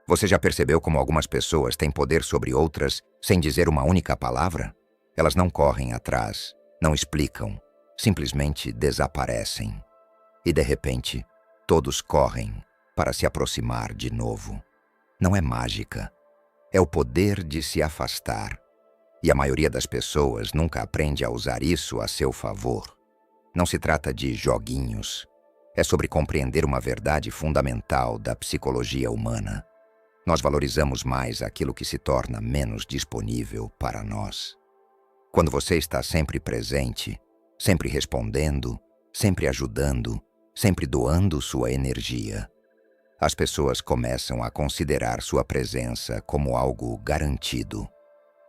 Você já percebeu como algumas pessoas têm poder sobre outras sem dizer uma única palavra? Elas não correm atrás, não explicam, simplesmente desaparecem. E de repente, todos correm para se aproximar de novo. Não é mágica, é o poder de se afastar. E a maioria das pessoas nunca aprende a usar isso a seu favor. Não se trata de joguinhos, é sobre compreender uma verdade fundamental da psicologia humana. Nós valorizamos mais aquilo que se torna menos disponível para nós. Quando você está sempre presente, sempre respondendo, sempre ajudando, sempre doando sua energia, as pessoas começam a considerar sua presença como algo garantido.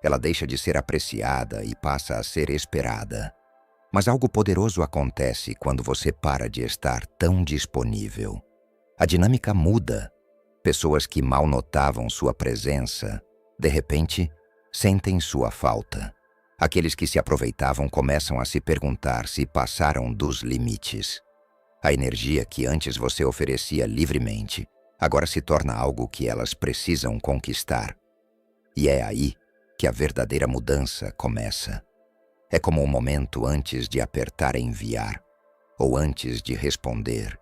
Ela deixa de ser apreciada e passa a ser esperada. Mas algo poderoso acontece quando você para de estar tão disponível. A dinâmica muda. Pessoas que mal notavam sua presença, de repente, sentem sua falta. Aqueles que se aproveitavam começam a se perguntar se passaram dos limites. A energia que antes você oferecia livremente, agora se torna algo que elas precisam conquistar. E é aí que a verdadeira mudança começa. É como um momento antes de apertar enviar, ou antes de responder,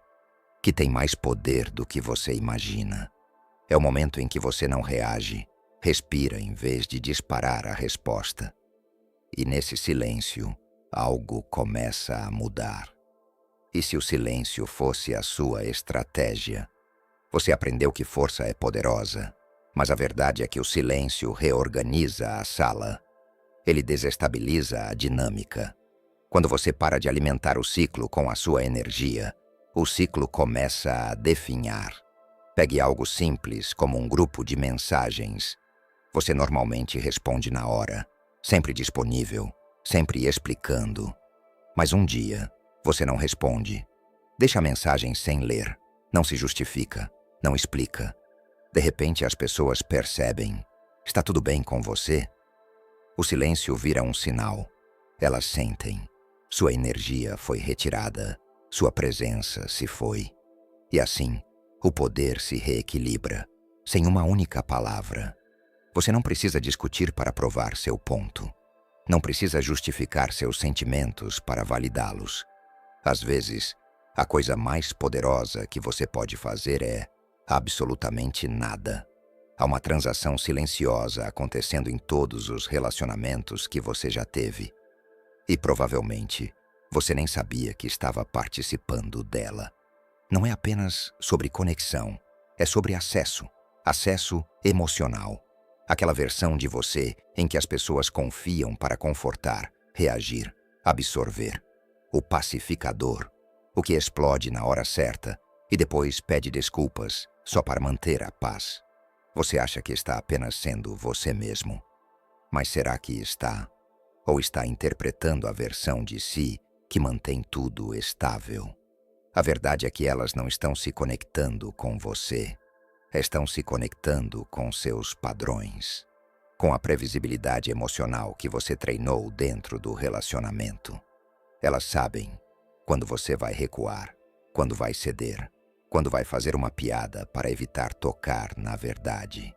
que tem mais poder do que você imagina. É o momento em que você não reage, respira em vez de disparar a resposta. E nesse silêncio, algo começa a mudar. E se o silêncio fosse a sua estratégia? Você aprendeu que força é poderosa, mas a verdade é que o silêncio reorganiza a sala. Ele desestabiliza a dinâmica. Quando você para de alimentar o ciclo com a sua energia, o ciclo começa a definhar. Pegue algo simples, como um grupo de mensagens. Você normalmente responde na hora, sempre disponível, sempre explicando. Mas um dia, você não responde. Deixa a mensagem sem ler, não se justifica, não explica. De repente as pessoas percebem. Está tudo bem com você? O silêncio vira um sinal. Elas sentem. Sua energia foi retirada. Sua presença se foi. E assim, o poder se reequilibra, sem uma única palavra. Você não precisa discutir para provar seu ponto. Não precisa justificar seus sentimentos para validá-los. Às vezes, a coisa mais poderosa que você pode fazer é absolutamente nada. Há uma transação silenciosa acontecendo em todos os relacionamentos que você já teve. E provavelmente, você nem sabia que estava participando dela. Não é apenas sobre conexão, é sobre acesso. Acesso emocional. Aquela versão de você em que as pessoas confiam para confortar, reagir, absorver. O pacificador. O que explode na hora certa e depois pede desculpas só para manter a paz. Você acha que está apenas sendo você mesmo. Mas será que está? Ou está interpretando a versão de si que mantém tudo estável? A verdade é que elas não estão se conectando com você. Estão se conectando com seus padrões. Com a previsibilidade emocional que você treinou dentro do relacionamento. Elas sabem quando você vai recuar, quando vai ceder, quando vai fazer uma piada para evitar tocar na verdade.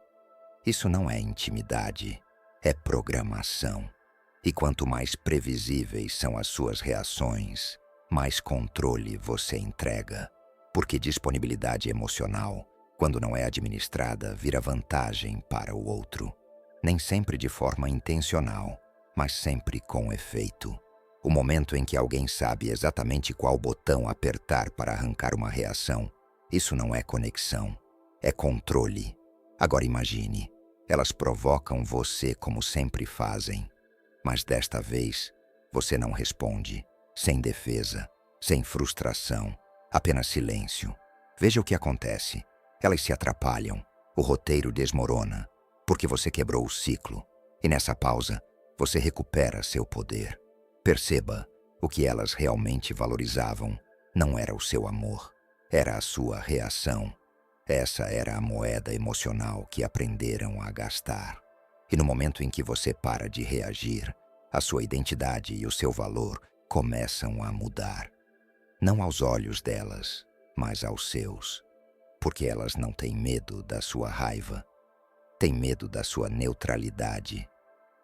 Isso não é intimidade, é programação. E quanto mais previsíveis são as suas reações, mais controle você entrega. Porque disponibilidade emocional, quando não é administrada, vira vantagem para o outro. Nem sempre de forma intencional, mas sempre com efeito. O momento em que alguém sabe exatamente qual botão apertar para arrancar uma reação, isso não é conexão, é controle. Agora imagine, elas provocam você como sempre fazem. Mas desta vez, você não responde, sem defesa, sem frustração, apenas silêncio. Veja o que acontece. Elas se atrapalham, o roteiro desmorona, porque você quebrou o ciclo. E nessa pausa, você recupera seu poder. Perceba, o que elas realmente valorizavam não era o seu amor, era a sua reação. Essa era a moeda emocional que aprenderam a gastar. E no momento em que você para de reagir, a sua identidade e o seu valor começam a mudar. Não aos olhos delas, mas aos seus. Porque elas não têm medo da sua raiva, têm medo da sua neutralidade.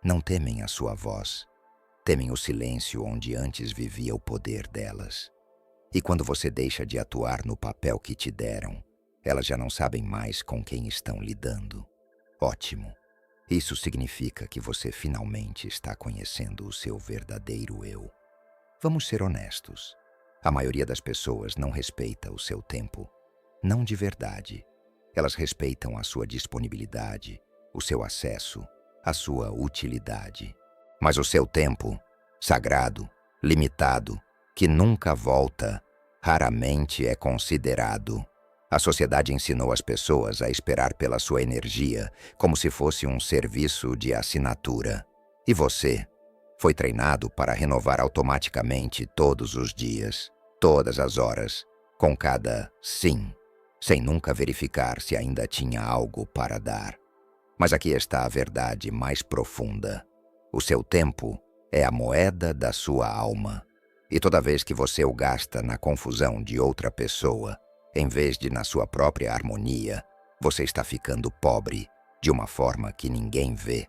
Não temem a sua voz, temem o silêncio onde antes vivia o poder delas. E quando você deixa de atuar no papel que te deram, elas já não sabem mais com quem estão lidando. Ótimo. Isso significa que você finalmente está conhecendo o seu verdadeiro eu. Vamos ser honestos. A maioria das pessoas não respeita o seu tempo. Não de verdade. Elas respeitam a sua disponibilidade, o seu acesso, a sua utilidade. Mas o seu tempo, sagrado, limitado, que nunca volta, raramente é considerado. A sociedade ensinou as pessoas a esperar pela sua energia como se fosse um serviço de assinatura. E você foi treinado para renovar automaticamente todos os dias, todas as horas, com cada sim, sem nunca verificar se ainda tinha algo para dar. Mas aqui está a verdade mais profunda. O seu tempo é a moeda da sua alma. E toda vez que você o gasta na confusão de outra pessoa, em vez de na sua própria harmonia, você está ficando pobre de uma forma que ninguém vê.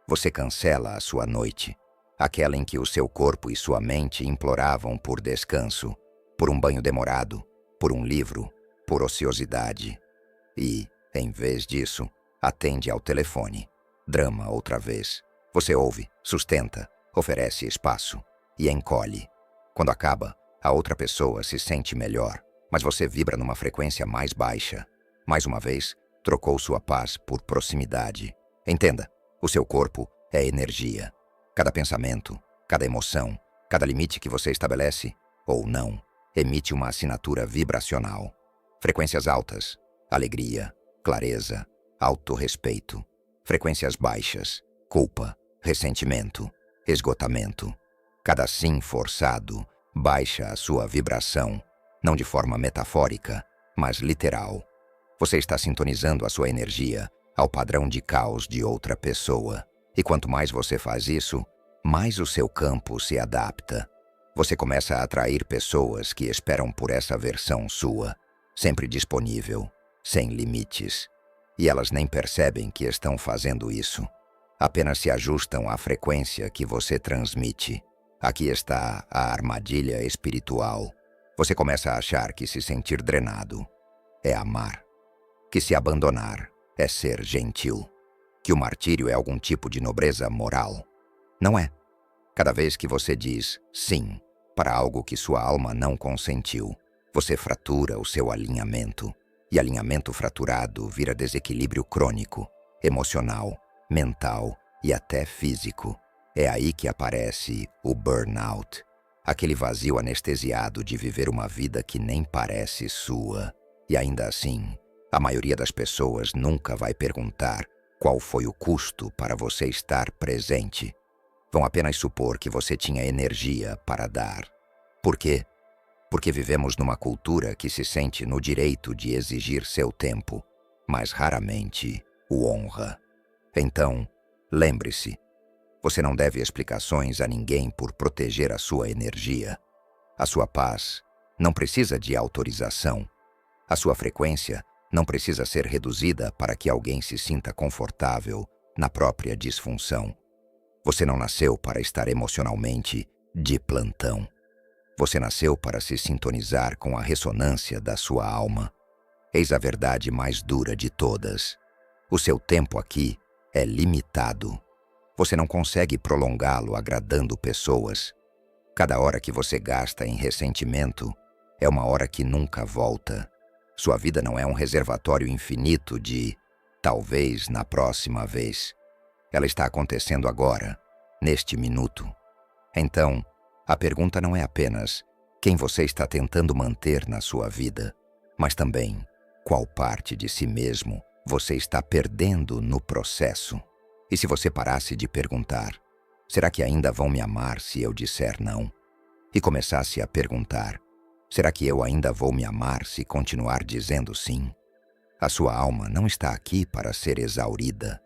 Você cancela a sua noite, aquela em que o seu corpo e sua mente imploravam por descanso, por um banho demorado, por um livro, por ociosidade. E, em vez disso, atende ao telefone. Drama outra vez. Você ouve, sustenta, oferece espaço e encolhe. Quando acaba, a outra pessoa se sente melhor, mas você vibra numa frequência mais baixa. Mais uma vez, trocou sua paz por proximidade. Entenda, o seu corpo é energia. Cada pensamento, cada emoção, cada limite que você estabelece, ou não, emite uma assinatura vibracional. Frequências altas, alegria, clareza, autorrespeito. Frequências baixas, culpa, ressentimento, esgotamento. Cada sim forçado baixa a sua vibração, não de forma metafórica, mas literal. Você está sintonizando a sua energia ao padrão de caos de outra pessoa. E quanto mais você faz isso, mais o seu campo se adapta. Você começa a atrair pessoas que esperam por essa versão sua, sempre disponível, sem limites. E elas nem percebem que estão fazendo isso. Apenas se ajustam à frequência que você transmite. Aqui está a armadilha espiritual. Você começa a achar que se sentir drenado é amar, que se abandonar é ser gentil, que o martírio é algum tipo de nobreza moral. Não é. Cada vez que você diz sim para algo que sua alma não consentiu, você fratura o seu alinhamento. E alinhamento fraturado vira desequilíbrio crônico, emocional, mental e até físico. É aí que aparece o burnout, aquele vazio anestesiado de viver uma vida que nem parece sua. E ainda assim, a maioria das pessoas nunca vai perguntar qual foi o custo para você estar presente. Vão apenas supor que você tinha energia para dar. Por quê? Porque vivemos numa cultura que se sente no direito de exigir seu tempo, mas raramente o honra. Então, lembre-se, você não deve explicações a ninguém por proteger a sua energia. A sua paz não precisa de autorização. A sua frequência não precisa ser reduzida para que alguém se sinta confortável na própria disfunção. Você não nasceu para estar emocionalmente de plantão. Você nasceu para se sintonizar com a ressonância da sua alma. Eis a verdade mais dura de todas. O seu tempo aqui é limitado. Você não consegue prolongá-lo agradando pessoas. Cada hora que você gasta em ressentimento é uma hora que nunca volta. Sua vida não é um reservatório infinito de talvez na próxima vez. Ela está acontecendo agora, neste minuto. Então, a pergunta não é apenas quem você está tentando manter na sua vida, mas também qual parte de si mesmo você está perdendo no processo. E se você parasse de perguntar, será que ainda vão me amar se eu disser não? E começasse a perguntar, será que eu ainda vou me amar se continuar dizendo sim? A sua alma não está aqui para ser exaurida,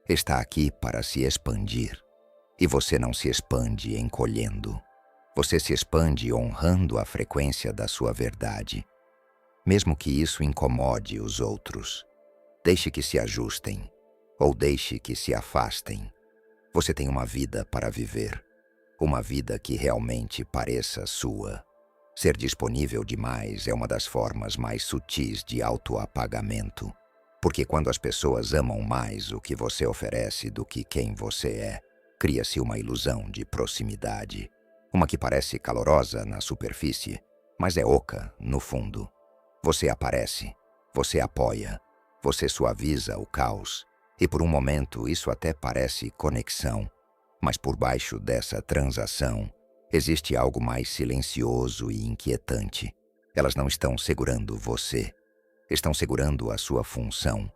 está aqui para se expandir. E você não se expande encolhendo. Você se expande honrando a frequência da sua verdade. mesmo que isso incomode os outros. Deixe que se ajustem, ou deixe que se afastem. Você tem uma vida para viver, uma vida que realmente pareça sua. Ser disponível demais é uma das formas mais sutis de autoapagamento, porque quando as pessoas amam mais o que você oferece do que quem você é, cria-se uma ilusão de proximidade, uma que parece calorosa na superfície, mas é oca no fundo. Você aparece, você apoia, você suaviza o caos, e por um momento isso até parece conexão, mas por baixo dessa transação existe algo mais silencioso e inquietante. Elas não estão segurando você, estão segurando a sua função.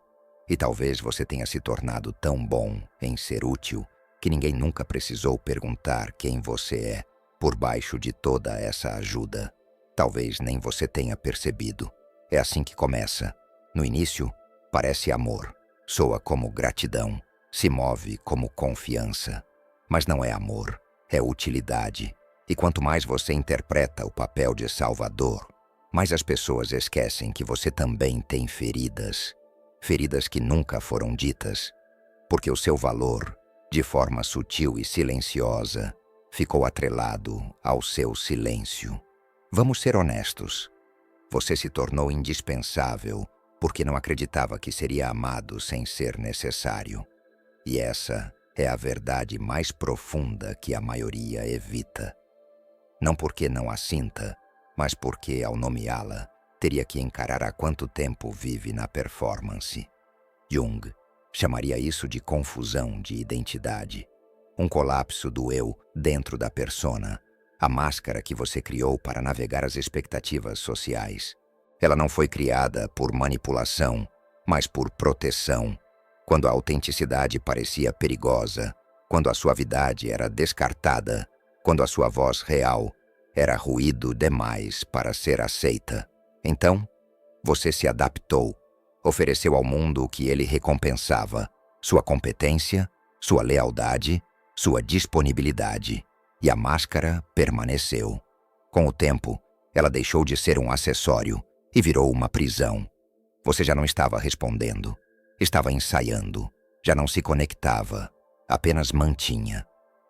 E talvez você tenha se tornado tão bom em ser útil que ninguém nunca precisou perguntar quem você é por baixo de toda essa ajuda. Talvez nem você tenha percebido. É assim que começa. No início, parece amor, soa como gratidão, se move como confiança. Mas não é amor, é utilidade. E quanto mais você interpreta o papel de salvador, mais as pessoas esquecem que você também tem feridas. Feridas que nunca foram ditas, porque o seu valor, de forma sutil e silenciosa, ficou atrelado ao seu silêncio. Vamos ser honestos. Você se tornou indispensável porque não acreditava que seria amado sem ser necessário. E essa é a verdade mais profunda que a maioria evita. Não porque não a sinta, mas porque, ao nomeá-la, teria que encarar há quanto tempo vive na performance. Jung chamaria isso de confusão de identidade, um colapso do eu dentro da persona, a máscara que você criou para navegar as expectativas sociais. Ela não foi criada por manipulação, mas por proteção. Quando a autenticidade parecia perigosa, quando a suavidade era descartada, quando a sua voz real era ruído demais para ser aceita. Então, você se adaptou, ofereceu ao mundo o que ele recompensava, sua competência, sua lealdade, sua disponibilidade, e a máscara permaneceu. Com o tempo, ela deixou de ser um acessório e virou uma prisão. Você já não estava respondendo, estava ensaiando, já não se conectava, apenas mantinha.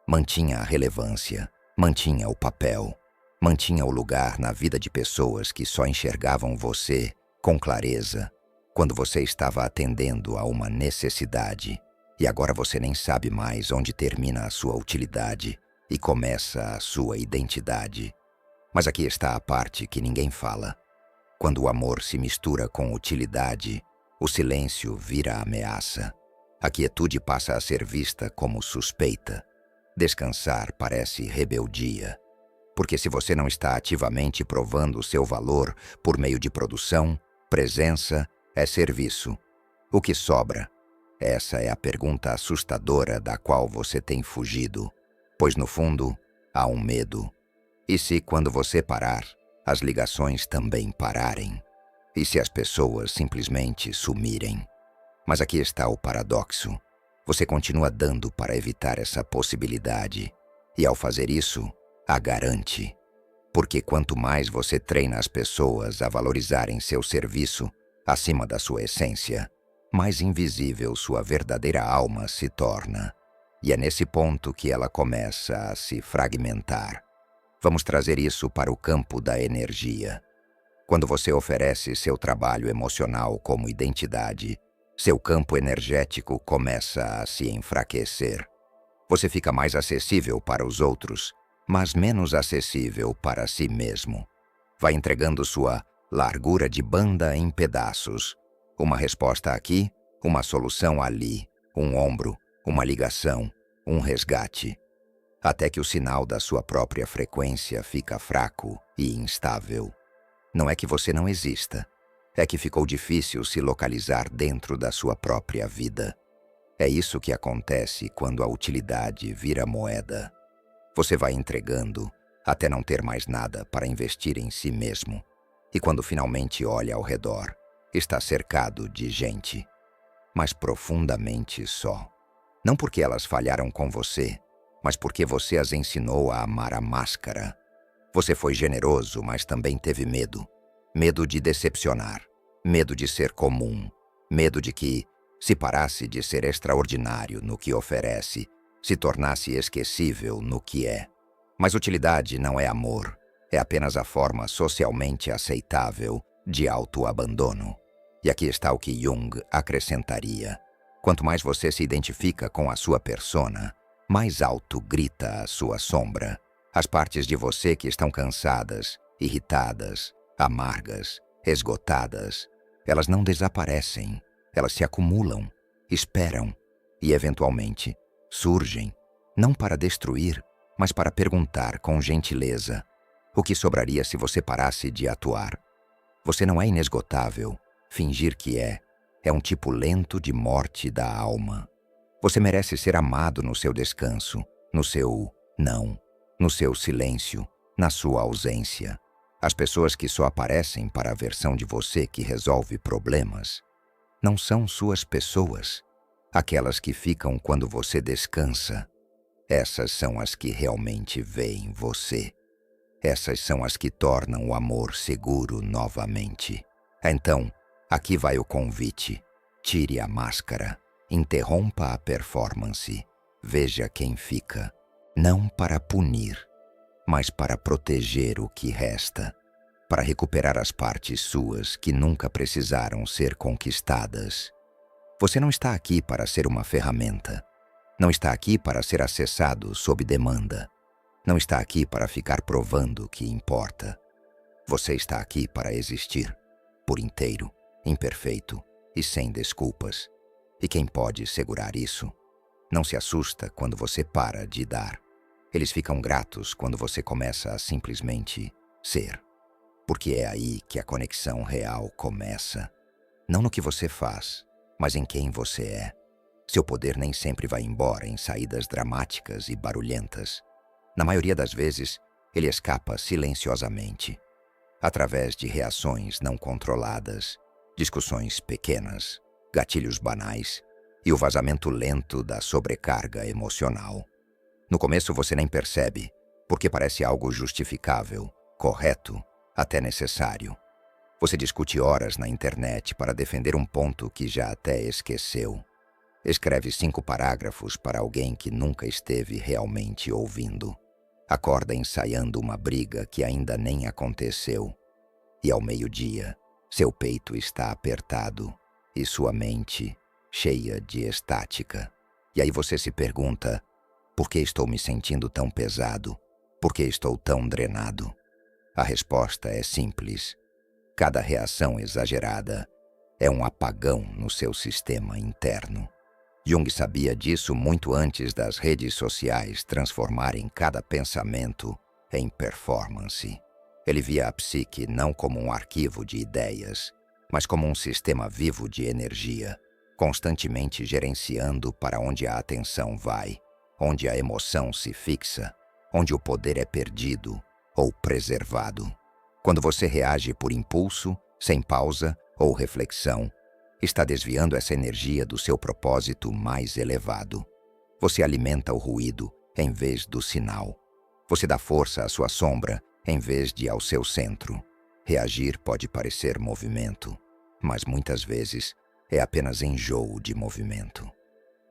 Mantinha a relevância, mantinha o papel, mantinha o lugar na vida de pessoas que só enxergavam você com clareza quando você estava atendendo a uma necessidade. E agora você nem sabe mais onde termina a sua utilidade e começa a sua identidade. Mas aqui está a parte que ninguém fala. Quando o amor se mistura com utilidade, o silêncio vira ameaça. A quietude passa a ser vista como suspeita. Descansar parece rebeldia. Porque se você não está ativamente provando o seu valor por meio de produção, presença, é serviço. O que sobra? Essa é a pergunta assustadora da qual você tem fugido. Pois no fundo, há um medo. E se quando você parar, as ligações também pararem? E se as pessoas simplesmente sumirem? Mas aqui está o paradoxo. Você continua dando para evitar essa possibilidade. E ao fazer isso, a garante. Porque quanto mais você treina as pessoas a valorizarem seu serviço acima da sua essência, mais invisível sua verdadeira alma se torna. E é nesse ponto que ela começa a se fragmentar. Vamos trazer isso para o campo da energia. Quando você oferece seu trabalho emocional como identidade, seu campo energético começa a se enfraquecer. Você fica mais acessível para os outros, mas menos acessível para si mesmo. Vai entregando sua largura de banda em pedaços. Uma resposta aqui, uma solução ali, um ombro, uma ligação, um resgate. Até que o sinal da sua própria frequência fica fraco e instável. Não é que você não exista, é que ficou difícil se localizar dentro da sua própria vida. É isso que acontece quando a utilidade vira moeda. Você vai entregando até não ter mais nada para investir em si mesmo. E quando finalmente olha ao redor, está cercado de gente, mas profundamente só. Não porque elas falharam com você, mas porque você as ensinou a amar a máscara. Você foi generoso, mas também teve medo. Medo de decepcionar, medo de ser comum, medo de que, se parasse de ser extraordinário no que oferece, se tornasse esquecível no que é. Mas utilidade não é amor, é apenas a forma socialmente aceitável de autoabandono. E aqui está o que Jung acrescentaria. Quanto mais você se identifica com a sua persona, mais alto grita a sua sombra. As partes de você que estão cansadas, irritadas, amargas, esgotadas, elas não desaparecem, elas se acumulam, esperam e, eventualmente, surgem, não para destruir, mas para perguntar com gentileza: o que sobraria se você parasse de atuar? Você não é inesgotável. Fingir que é um tipo lento de morte da alma. Você merece ser amado no seu descanso, no seu não, no seu silêncio, na sua ausência. As pessoas que só aparecem para a versão de você que resolve problemas não são suas pessoas. Aquelas que ficam quando você descansa, essas são as que realmente veem você. Essas são as que tornam o amor seguro novamente. Então, aqui vai o convite. Tire a máscara, interrompa a performance, veja quem fica. Não para punir, mas para proteger o que resta, para recuperar as partes suas que nunca precisaram ser conquistadas. Você não está aqui para ser uma ferramenta. Não está aqui para ser acessado sob demanda. Não está aqui para ficar provando que importa. Você está aqui para existir, por inteiro, imperfeito e sem desculpas. E quem pode segurar isso? Não se assusta quando você para de dar. Eles ficam gratos quando você começa a simplesmente ser. Porque é aí que a conexão real começa. Não no que você faz, mas em quem você é. Seu poder nem sempre vai embora em saídas dramáticas e barulhentas. Na maioria das vezes, ele escapa silenciosamente, através de reações não controladas, discussões pequenas, gatilhos banais e o vazamento lento da sobrecarga emocional. No começo você nem percebe, porque parece algo justificável, correto, até necessário. Você discute horas na internet para defender um ponto que já até esqueceu. Escreve 5 parágrafos para alguém que nunca esteve realmente ouvindo. Acorda ensaiando uma briga que ainda nem aconteceu. E ao meio-dia, seu peito está apertado e sua mente cheia de estática. E aí você se pergunta: por que estou me sentindo tão pesado? Por que estou tão drenado? A resposta é simples. Cada reação exagerada é um apagão no seu sistema interno. Jung sabia disso muito antes das redes sociais transformarem cada pensamento em performance. Ele via a psique não como um arquivo de ideias, mas como um sistema vivo de energia, constantemente gerenciando para onde a atenção vai, onde a emoção se fixa, onde o poder é perdido ou preservado. Quando você reage por impulso, sem pausa ou reflexão, está desviando essa energia do seu propósito mais elevado. Você alimenta o ruído em vez do sinal. Você dá força à sua sombra em vez de ao seu centro. Reagir pode parecer movimento, mas muitas vezes é apenas enjoo de movimento.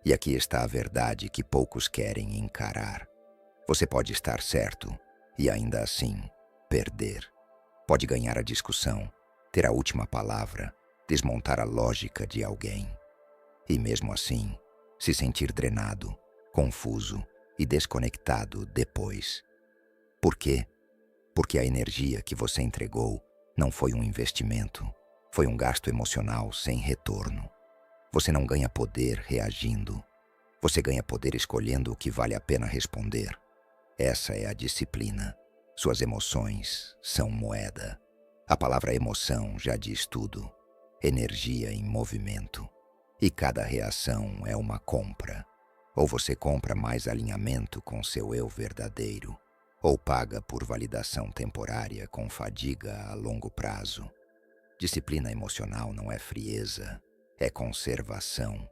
E aqui está a verdade que poucos querem encarar. Você pode estar certo e ainda assim perder. Pode ganhar a discussão, ter a última palavra, desmontar a lógica de alguém. E mesmo assim, se sentir drenado, confuso e desconectado depois. Por quê? Porque a energia que você entregou não foi um investimento, foi um gasto emocional sem retorno. Você não ganha poder reagindo. Você ganha poder escolhendo o que vale a pena responder. Essa é a disciplina. Suas emoções são moeda. A palavra emoção já diz tudo. Energia em movimento. E cada reação é uma compra. Ou você compra mais alinhamento com seu eu verdadeiro, ou paga por validação temporária com fadiga a longo prazo. Disciplina emocional não é frieza, é conservação.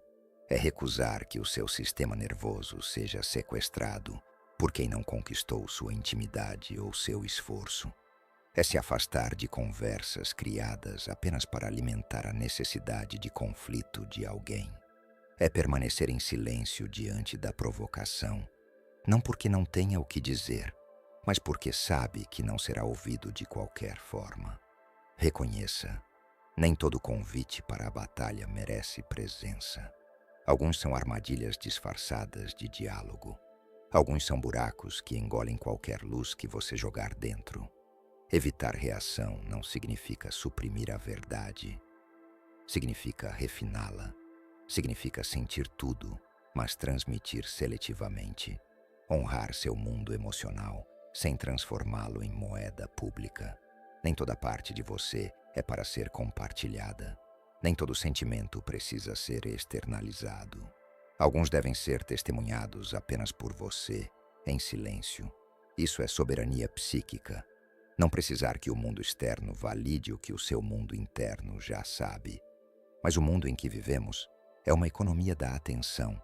É recusar que o seu sistema nervoso seja sequestrado por quem não conquistou sua intimidade ou seu esforço. É se afastar de conversas criadas apenas para alimentar a necessidade de conflito de alguém. É permanecer em silêncio diante da provocação, não porque não tenha o que dizer, mas porque sabe que não será ouvido de qualquer forma. Reconheça, nem todo convite para a batalha merece presença. Alguns são armadilhas disfarçadas de diálogo. Alguns são buracos que engolem qualquer luz que você jogar dentro. Evitar reação não significa suprimir a verdade. Significa refiná-la. Significa sentir tudo, mas transmitir seletivamente. Honrar seu mundo emocional, sem transformá-lo em moeda pública. Nem toda parte de você é para ser compartilhada. Nem todo sentimento precisa ser externalizado. Alguns devem ser testemunhados apenas por você, em silêncio. Isso é soberania psíquica. Não precisar que o mundo externo valide o que o seu mundo interno já sabe. Mas o mundo em que vivemos é uma economia da atenção.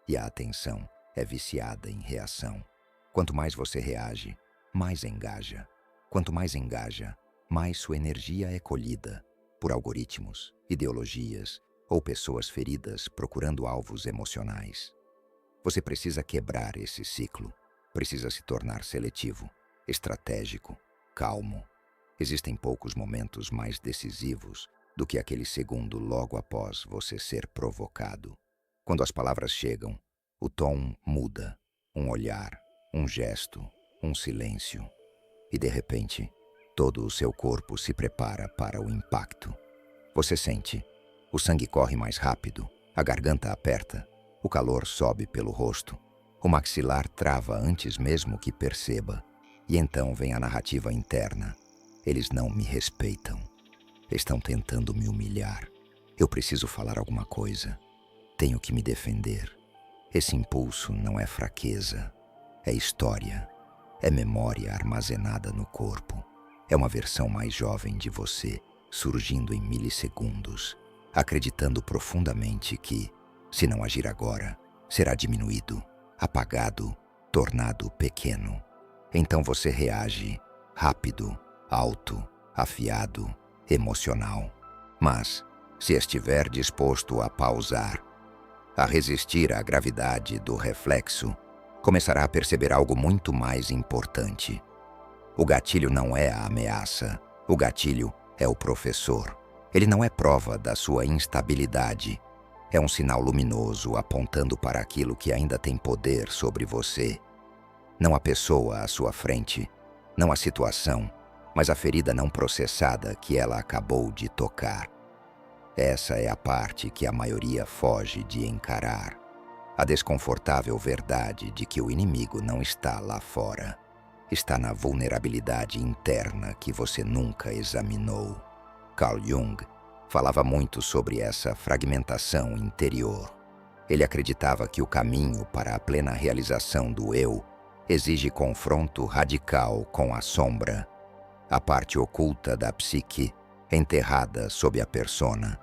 E a atenção é viciada em reação. Quanto mais você reage, mais engaja. Quanto mais engaja, mais sua energia é colhida por algoritmos, ideologias ou pessoas feridas procurando alvos emocionais. Você precisa quebrar esse ciclo. Precisa se tornar seletivo, estratégico, calmo. Existem poucos momentos mais decisivos do que aquele segundo logo após você ser provocado. Quando as palavras chegam, o tom muda. Um olhar, um gesto, um silêncio. E de repente, todo o seu corpo se prepara para o impacto. Você sente. O sangue corre mais rápido, a garganta aperta, o calor sobe pelo rosto. O maxilar trava antes mesmo que perceba. E então vem a narrativa interna. Eles não me respeitam. Estão tentando me humilhar. Eu preciso falar alguma coisa. Tenho que me defender. Esse impulso não é fraqueza. É história. É memória armazenada no corpo. É uma versão mais jovem de você, surgindo em milissegundos, acreditando profundamente que, se não agir agora, será diminuído, apagado, tornado pequeno. Então você reage rápido, alto, afiado, emocional. Mas, se estiver disposto a pausar, a resistir à gravidade do reflexo, começará a perceber algo muito mais importante. O gatilho não é a ameaça, o gatilho é o professor. Ele não é prova da sua instabilidade. É um sinal luminoso apontando para aquilo que ainda tem poder sobre você. Não a pessoa à sua frente, não a situação, mas a ferida não processada que ela acabou de tocar. Essa é a parte que a maioria foge de encarar. A desconfortável verdade de que o inimigo não está lá fora. Está na vulnerabilidade interna que você nunca examinou. Carl Jung falava muito sobre essa fragmentação interior. Ele acreditava que o caminho para a plena realização do eu exige confronto radical com a sombra, a parte oculta da psique, enterrada sob a persona.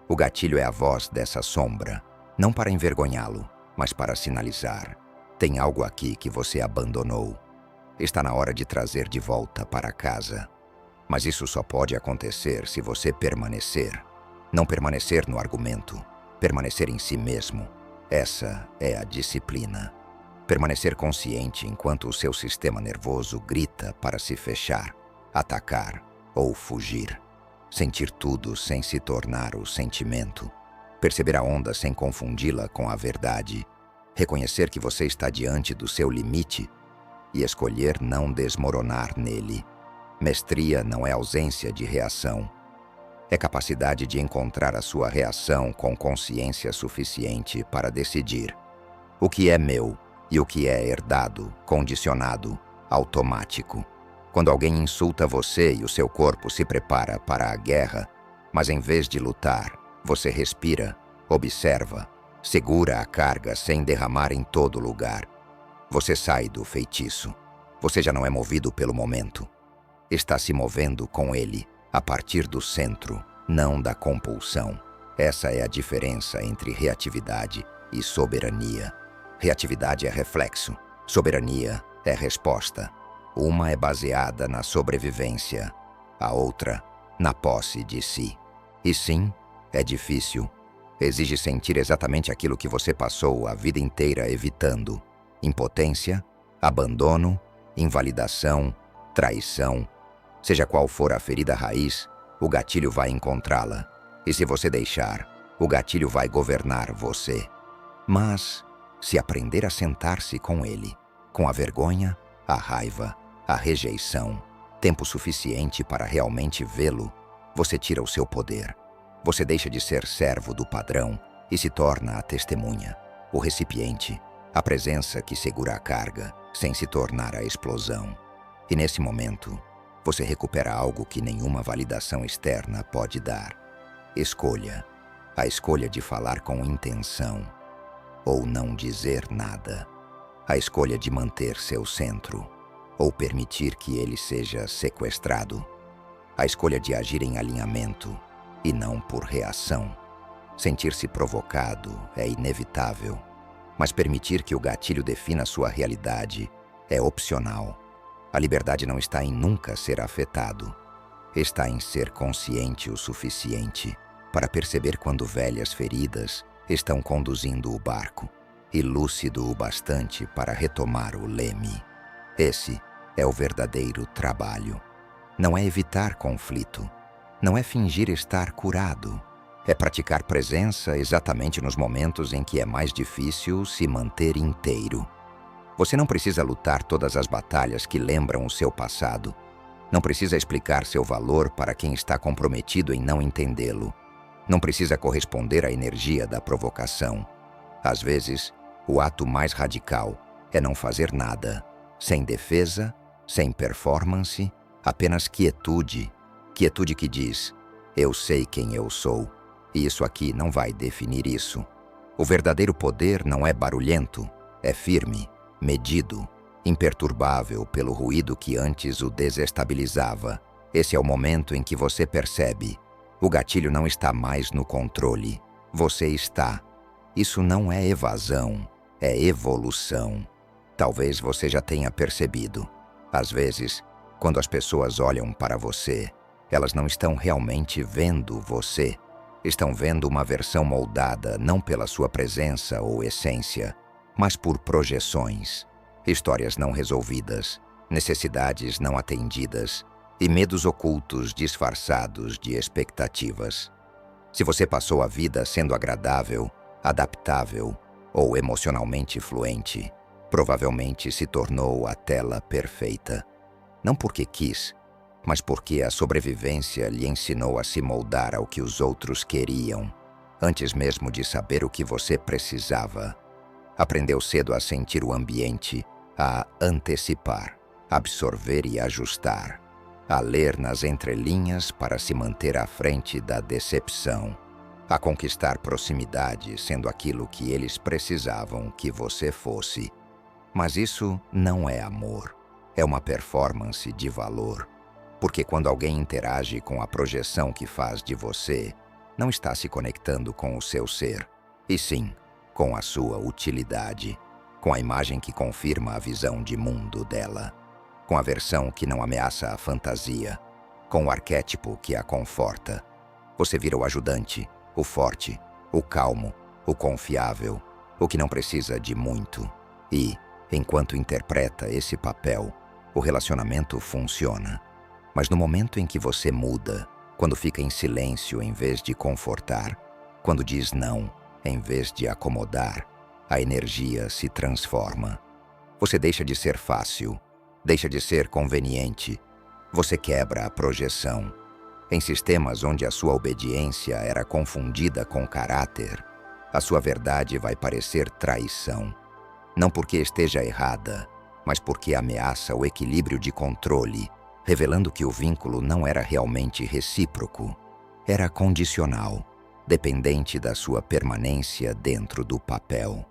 O gatilho é a voz dessa sombra, não para envergonhá-lo, mas para sinalizar. Tem algo aqui que você abandonou. Está na hora de trazer de volta para casa. Mas isso só pode acontecer se você permanecer. Não permanecer no argumento, permanecer em si mesmo. Essa é a disciplina. Permanecer consciente enquanto o seu sistema nervoso grita para se fechar, atacar ou fugir. Sentir tudo sem se tornar o sentimento. Perceber a onda sem confundi-la com a verdade. Reconhecer que você está diante do seu limite e escolher não desmoronar nele. Mestria não é ausência de reação. É capacidade de encontrar a sua reação com consciência suficiente para decidir o que é meu e o que é herdado, condicionado, automático. Quando alguém insulta você e o seu corpo se prepara para a guerra, mas em vez de lutar, você respira, observa, segura a carga sem derramar em todo lugar. Você sai do feitiço. Você já não é movido pelo momento. Está se movendo com ele, a partir do centro, não da compulsão. Essa é a diferença entre reatividade e soberania. Reatividade é reflexo, soberania é resposta. Uma é baseada na sobrevivência, a outra na posse de si. E sim, é difícil. Exige sentir exatamente aquilo que você passou a vida inteira evitando: impotência, abandono, invalidação, traição. Seja qual for a ferida raiz, o gatilho vai encontrá-la. E se você deixar, o gatilho vai governar você. Mas, se aprender a sentar-se com ele, com a vergonha, a raiva, a rejeição, tempo suficiente para realmente vê-lo, você tira o seu poder. Você deixa de ser servo do padrão e se torna a testemunha, o recipiente, a presença que segura a carga, sem se tornar a explosão. E nesse momento, você recupera algo que nenhuma validação externa pode dar. Escolha. A escolha de falar com intenção ou não dizer nada. A escolha de manter seu centro ou permitir que ele seja sequestrado. A escolha de agir em alinhamento e não por reação. Sentir-se provocado é inevitável, mas permitir que o gatilho defina sua realidade é opcional. A liberdade não está em nunca ser afetado. Está em ser consciente o suficiente para perceber quando velhas feridas estão conduzindo o barco e lúcido o bastante para retomar o leme. Esse é o verdadeiro trabalho. Não é evitar conflito. Não é fingir estar curado. É praticar presença exatamente nos momentos em que é mais difícil se manter inteiro. Você não precisa lutar todas as batalhas que lembram o seu passado. Não precisa explicar seu valor para quem está comprometido em não entendê-lo. Não precisa corresponder à energia da provocação. Às vezes, o ato mais radical é não fazer nada, sem defesa, sem performance, apenas quietude. Quietude que diz: eu sei quem eu sou, e isso aqui não vai definir isso. O verdadeiro poder não é barulhento, é firme, medido, imperturbável pelo ruído que antes o desestabilizava. Esse é o momento em que você percebe: o gatilho não está mais no controle, você está. Isso não é evasão, é evolução. Talvez você já tenha percebido. Às vezes, quando as pessoas olham para você, elas não estão realmente vendo você. Estão vendo uma versão moldada não pela sua presença ou essência, mas por projeções, histórias não resolvidas, necessidades não atendidas e medos ocultos disfarçados de expectativas. Se você passou a vida sendo agradável, adaptável ou emocionalmente fluente, provavelmente se tornou a tela perfeita. Não porque quis, mas porque a sobrevivência lhe ensinou a se moldar ao que os outros queriam, antes mesmo de saber o que você precisava. Aprendeu cedo a sentir o ambiente, a antecipar, absorver e ajustar, a ler nas entrelinhas para se manter à frente da decepção, a conquistar proximidade sendo aquilo que eles precisavam que você fosse. Mas isso não é amor, é uma performance de valor. Porque quando alguém interage com a projeção que faz de você, não está se conectando com o seu ser, e sim com a sua utilidade, com a imagem que confirma a visão de mundo dela, com a versão que não ameaça a fantasia, com o arquétipo que a conforta. Você vira o ajudante, o forte, o calmo, o confiável, o que não precisa de muito. E, enquanto interpreta esse papel, o relacionamento funciona. Mas no momento em que você muda, quando fica em silêncio em vez de confortar, quando diz não em vez de acomodar, a energia se transforma. Você deixa de ser fácil, deixa de ser conveniente. Você quebra a projeção. Em sistemas onde a sua obediência era confundida com caráter, a sua verdade vai parecer traição. Não porque esteja errada, mas porque ameaça o equilíbrio de controle, revelando que o vínculo não era realmente recíproco, era condicional, dependente da sua permanência dentro do papel.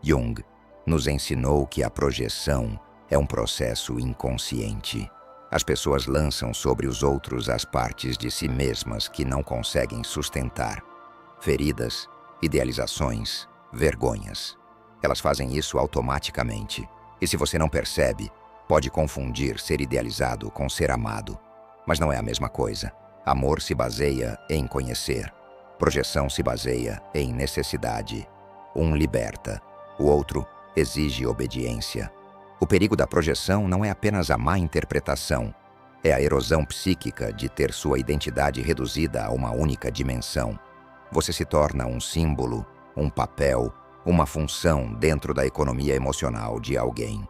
Jung nos ensinou que a projeção é um processo inconsciente. As pessoas lançam sobre os outros as partes de si mesmas que não conseguem sustentar. Feridas, idealizações, vergonhas. Elas fazem isso automaticamente. E se você não percebe, Pode confundir ser idealizado com ser amado, mas não é a mesma coisa. Amor se baseia em conhecer. Projeção se baseia em necessidade. Um liberta, o outro exige obediência. O perigo da projeção não é apenas a má interpretação, é a erosão psíquica de ter sua identidade reduzida a uma única dimensão. Você se torna um símbolo, um papel, uma função dentro da economia emocional de alguém.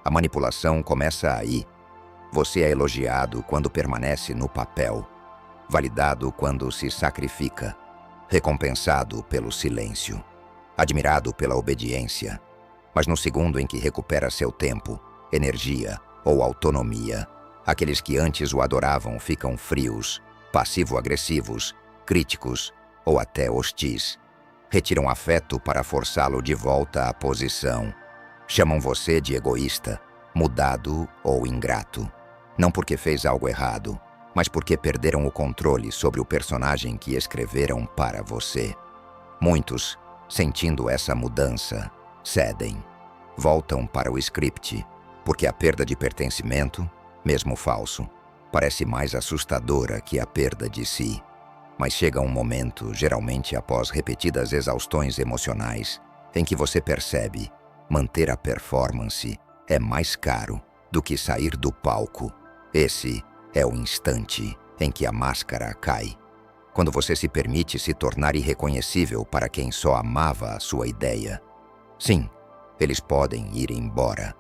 A manipulação começa aí. Você é elogiado quando permanece no papel, validado quando se sacrifica, recompensado pelo silêncio, admirado pela obediência. Mas no segundo em que recupera seu tempo, energia ou autonomia, aqueles que antes o adoravam ficam frios, passivo-agressivos, críticos ou até hostis. Retiram afeto para forçá-lo de volta à posição. Chamam você de egoísta, mudado ou ingrato. Não porque fez algo errado, mas porque perderam o controle sobre o personagem que escreveram para você. Muitos, sentindo essa mudança, cedem. Voltam para o script, porque a perda de pertencimento, mesmo falso, parece mais assustadora que a perda de si. Mas chega um momento, geralmente após repetidas exaustões emocionais, em que você percebe: manter a performance é mais caro do que sair do palco. Esse é o instante em que a máscara cai. Quando você se permite se tornar irreconhecível para quem só amava a sua ideia. Sim, eles podem ir embora.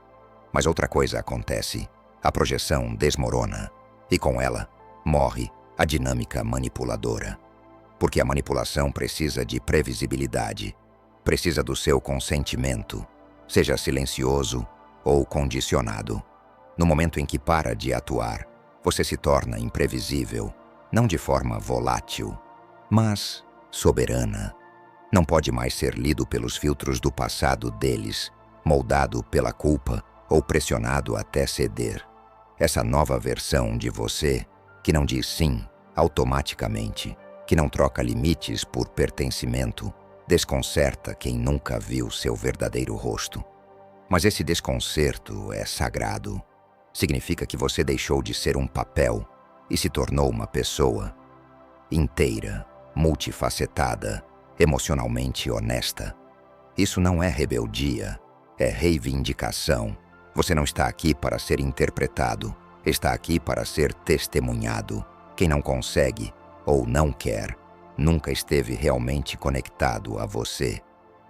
Mas outra coisa acontece. A projeção desmorona. E com ela, morre a dinâmica manipuladora. Porque a manipulação precisa de previsibilidade. Precisa do seu consentimento, seja silencioso ou condicionado. No momento em que para de atuar, você se torna imprevisível, não de forma volátil, mas soberana. Não pode mais ser lido pelos filtros do passado deles, moldado pela culpa ou pressionado até ceder. Essa nova versão de você, que não diz sim automaticamente, que não troca limites por pertencimento, desconcerta quem nunca viu seu verdadeiro rosto. Mas esse desconcerto é sagrado. Significa que você deixou de ser um papel e se tornou uma pessoa inteira, multifacetada, emocionalmente honesta. Isso não é rebeldia, é reivindicação. Você não está aqui para ser interpretado, está aqui para ser testemunhado. Quem não consegue ou não quer, nunca esteve realmente conectado a você,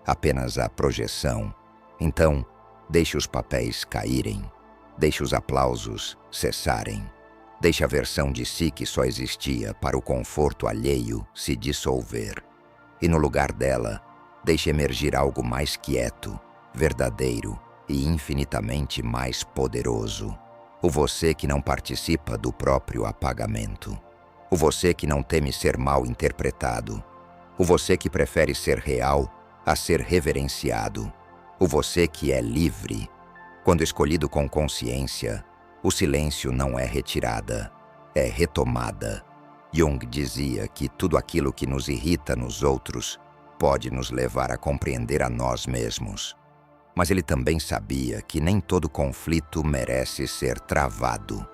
apenas a projeção. Então, deixe os papéis caírem, deixe os aplausos cessarem, deixe a versão de si que só existia para o conforto alheio se dissolver. E no lugar dela, deixe emergir algo mais quieto, verdadeiro e infinitamente mais poderoso. O você que não participa do próprio apagamento. O você que não teme ser mal interpretado. O você que prefere ser real a ser reverenciado. O você que é livre. Quando escolhido com consciência, o silêncio não é retirada, é retomada. Jung dizia que tudo aquilo que nos irrita nos outros pode nos levar a compreender a nós mesmos. Mas ele também sabia que nem todo conflito merece ser travado,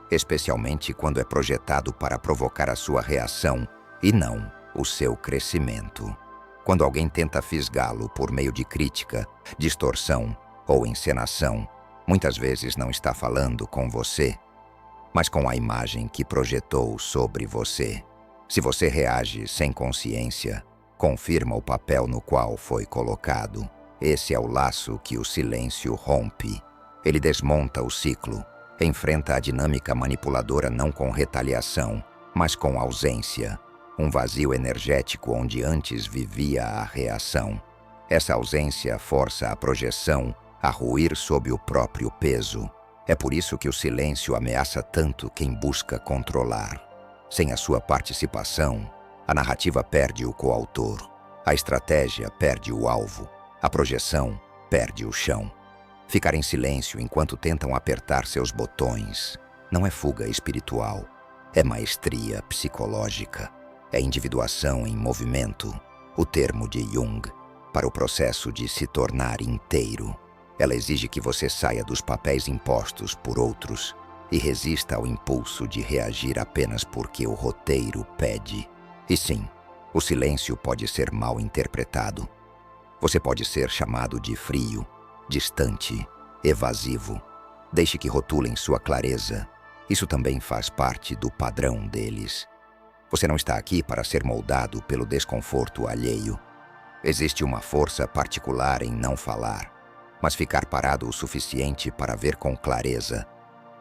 especialmente quando é projetado para provocar a sua reação e não o seu crescimento. Quando alguém tenta fisgá-lo por meio de crítica, distorção ou encenação, muitas vezes não está falando com você, mas com a imagem que projetou sobre você. Se você reage sem consciência, confirma o papel no qual foi colocado. Esse é o laço que o silêncio rompe. Ele desmonta o ciclo, enfrenta a dinâmica manipuladora não com retaliação, mas com ausência. Um vazio energético onde antes vivia a reação. Essa ausência força a projeção a ruir sob o próprio peso. É por isso que o silêncio ameaça tanto quem busca controlar. Sem a sua participação, a narrativa perde o coautor, a estratégia perde o alvo, a projeção perde o chão. Ficar em silêncio enquanto tentam apertar seus botões não é fuga espiritual, é maestria psicológica, é individuação em movimento, o termo de Jung para o processo de se tornar inteiro. Ela exige que você saia dos papéis impostos por outros e resista ao impulso de reagir apenas porque o roteiro pede. E sim, o silêncio pode ser mal interpretado. Você pode ser chamado de frio, distante, evasivo. Deixe que rotulem sua clareza. Isso também faz parte do padrão deles. Você não está aqui para ser moldado pelo desconforto alheio. Existe uma força particular em não falar, mas ficar parado o suficiente para ver com clareza.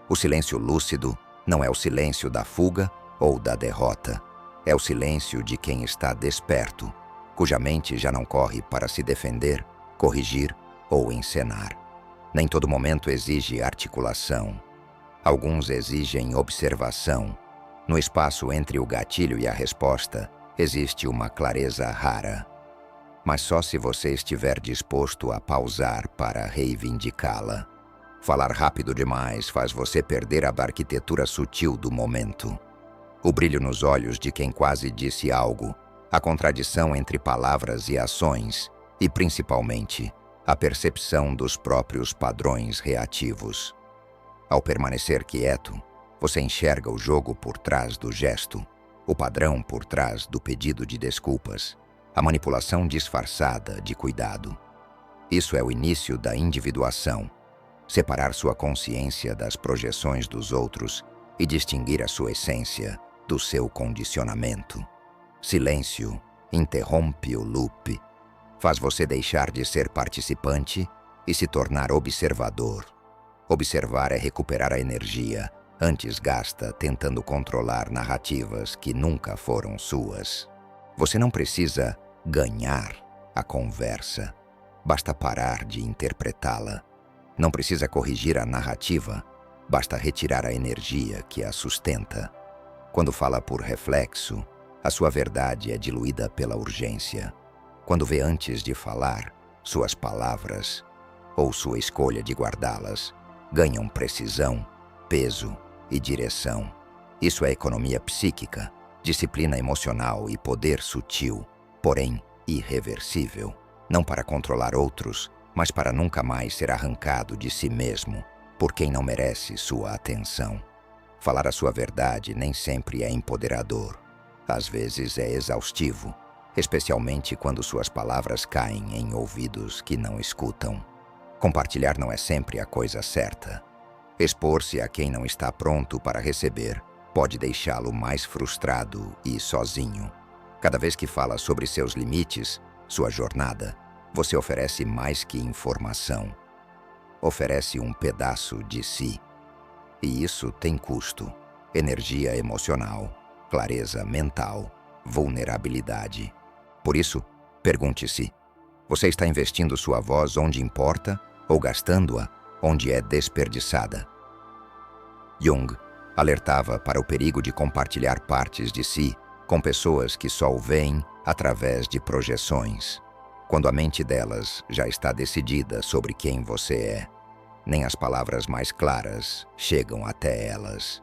O silêncio lúcido não é o silêncio da fuga ou da derrota. É o silêncio de quem está desperto, cuja mente já não corre para se defender, corrigir ou encenar. Nem todo momento exige articulação. Alguns exigem observação. No espaço entre o gatilho e a resposta, existe uma clareza rara. Mas só se você estiver disposto a pausar para reivindicá-la. Falar rápido demais faz você perder a arquitetura sutil do momento. O brilho nos olhos de quem quase disse algo, a contradição entre palavras e ações, e principalmente, a percepção dos próprios padrões reativos. Ao permanecer quieto, você enxerga o jogo por trás do gesto, o padrão por trás do pedido de desculpas, a manipulação disfarçada de cuidado. Isso é o início da individuação. Separar sua consciência das projeções dos outros e distinguir a sua essência do seu condicionamento. Silêncio interrompe o loop. Faz você deixar de ser participante e se tornar observador. Observar é recuperar a energia, antes gasta tentando controlar narrativas que nunca foram suas. Você não precisa ganhar a conversa, basta parar de interpretá-la. Não precisa corrigir a narrativa, basta retirar a energia que a sustenta. Quando fala por reflexo, a sua verdade é diluída pela urgência. Quando vê antes de falar, suas palavras, ou sua escolha de guardá-las, ganham precisão, peso e direção. Isso é economia psíquica, disciplina emocional e poder sutil, porém irreversível. Não para controlar outros, mas para nunca mais ser arrancado de si mesmo por quem não merece sua atenção. Falar a sua verdade nem sempre é empoderador. Às vezes é exaustivo, especialmente quando suas palavras caem em ouvidos que não escutam. Compartilhar não é sempre a coisa certa. Expor-se a quem não está pronto para receber pode deixá-lo mais frustrado e sozinho. Cada vez que fala sobre seus limites, sua jornada, você oferece mais que informação. Oferece um pedaço de si. E isso tem custo: energia emocional, clareza mental, vulnerabilidade. Por isso, pergunte-se: você está investindo sua voz onde importa ou gastando-a onde é desperdiçada? Jung alertava para o perigo de compartilhar partes de si com pessoas que só o veem através de projeções, quando a mente delas já está decidida sobre quem você é. Nem as palavras mais claras chegam até elas.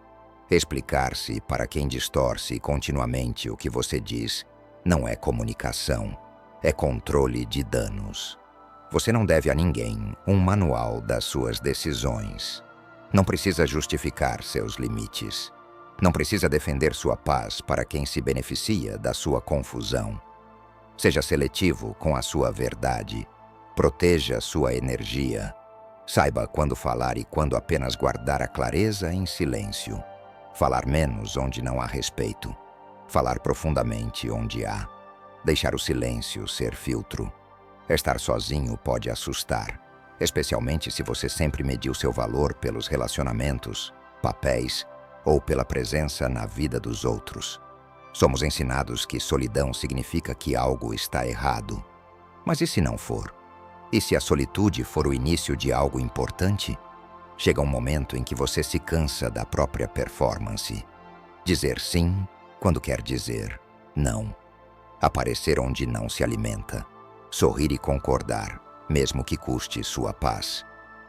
Explicar-se para quem distorce continuamente o que você diz não é comunicação, é controle de danos. Você não deve a ninguém um manual das suas decisões. Não precisa justificar seus limites. Não precisa defender sua paz para quem se beneficia da sua confusão. Seja seletivo com a sua verdade. Proteja sua energia. Saiba quando falar e quando apenas guardar a clareza em silêncio. Falar menos onde não há respeito. Falar profundamente onde há. Deixar o silêncio ser filtro. Estar sozinho pode assustar, especialmente se você sempre mediu seu valor pelos relacionamentos, papéis ou pela presença na vida dos outros. Somos ensinados que solidão significa que algo está errado. Mas e se não for? E se a solitude for o início de algo importante? Chega um momento em que você se cansa da própria performance. Dizer sim quando quer dizer não. Aparecer onde não se alimenta. Sorrir e concordar, mesmo que custe sua paz.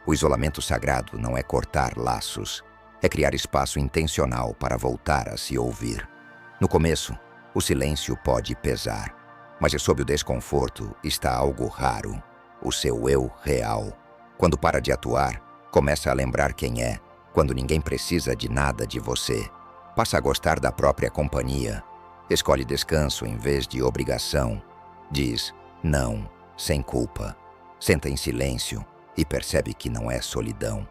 O isolamento sagrado não é cortar laços, é criar espaço intencional para voltar a se ouvir. No começo, o silêncio pode pesar, mas sob o desconforto está algo raro, o seu eu real. Quando para de atuar, começa a lembrar quem é, quando ninguém precisa de nada de você. Passa a gostar da própria companhia. Escolhe descanso em vez de obrigação. Diz não, sem culpa. Senta em silêncio e percebe que não é solidão,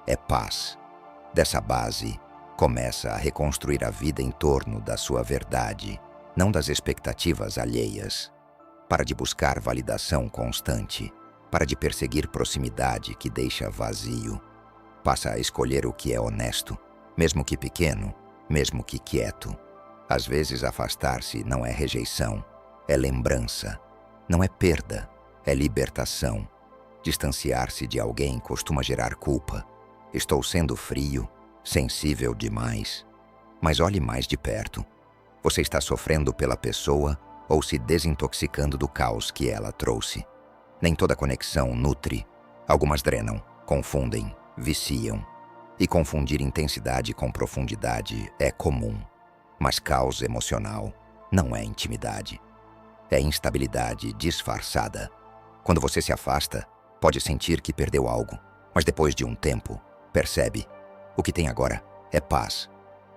é paz. Dessa base, começa a reconstruir a vida em torno da sua verdade, não das expectativas alheias. Para de buscar validação constante. Para de perseguir proximidade que deixa vazio. Passa a escolher o que é honesto, mesmo que pequeno, mesmo que quieto. Às vezes afastar-se não é rejeição, é lembrança. Não é perda, é libertação. Distanciar-se de alguém costuma gerar culpa. Estou sendo frio, sensível demais. Mas olhe mais de perto. Você está sofrendo pela pessoa ou se desintoxicando do caos que ela trouxe? Nem toda conexão nutre. Algumas drenam, confundem, viciam. E confundir intensidade com profundidade é comum. Mas caos emocional não é intimidade. É instabilidade disfarçada. Quando você se afasta, pode sentir que perdeu algo, mas depois de um tempo, percebe. O que tem agora é paz.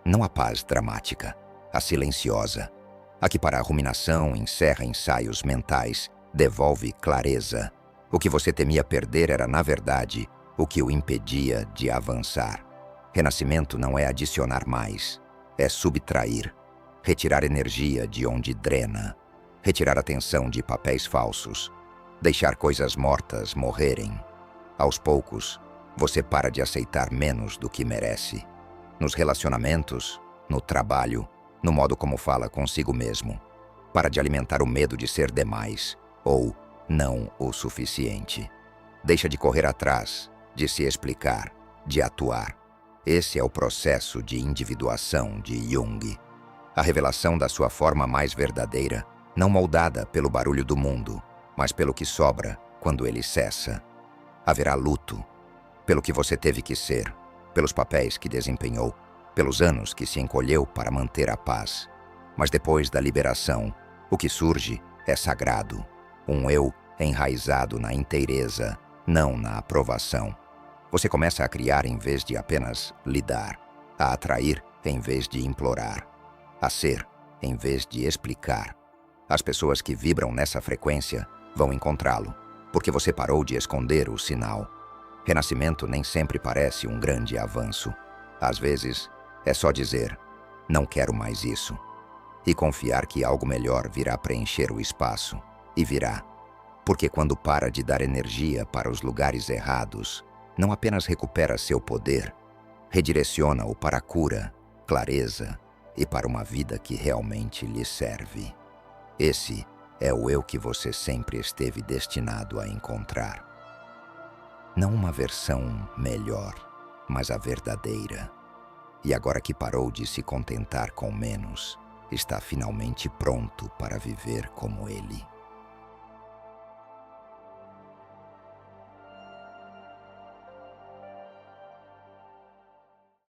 Não a paz dramática, a silenciosa. A que para a ruminação encerra ensaios mentais, devolve clareza. O que você temia perder era, na verdade, o que o impedia de avançar. Renascimento não é adicionar mais, é subtrair. Retirar energia de onde drena. Retirar atenção de papéis falsos. Deixar coisas mortas morrerem. Aos poucos, você para de aceitar menos do que merece. Nos relacionamentos, no trabalho, no modo como fala consigo mesmo. Para de alimentar o medo de ser demais ou não o suficiente. Deixa de correr atrás, de se explicar, de atuar. Esse é o processo de individuação de Jung. A revelação da sua forma mais verdadeira, não moldada pelo barulho do mundo, mas pelo que sobra quando ele cessa. Haverá luto, pelo que você teve que ser, pelos papéis que desempenhou, pelos anos que se encolheu para manter a paz. Mas depois da liberação, o que surge é sagrado. Um eu enraizado na inteireza, não na aprovação. Você começa a criar em vez de apenas lidar, a atrair em vez de implorar, a ser em vez de explicar. As pessoas que vibram nessa frequência vão encontrá-lo, porque você parou de esconder o sinal. Renascimento nem sempre parece um grande avanço. Às vezes, é só dizer, não quero mais isso. E confiar que algo melhor virá preencher o espaço. E virá. Porque quando para de dar energia para os lugares errados, não apenas recupera seu poder, redireciona-o para a cura, clareza e para uma vida que realmente lhe serve. Esse é o eu que você sempre esteve destinado a encontrar. Não uma versão melhor, mas a verdadeira. E agora que parou de se contentar com menos, está finalmente pronto para viver como ele.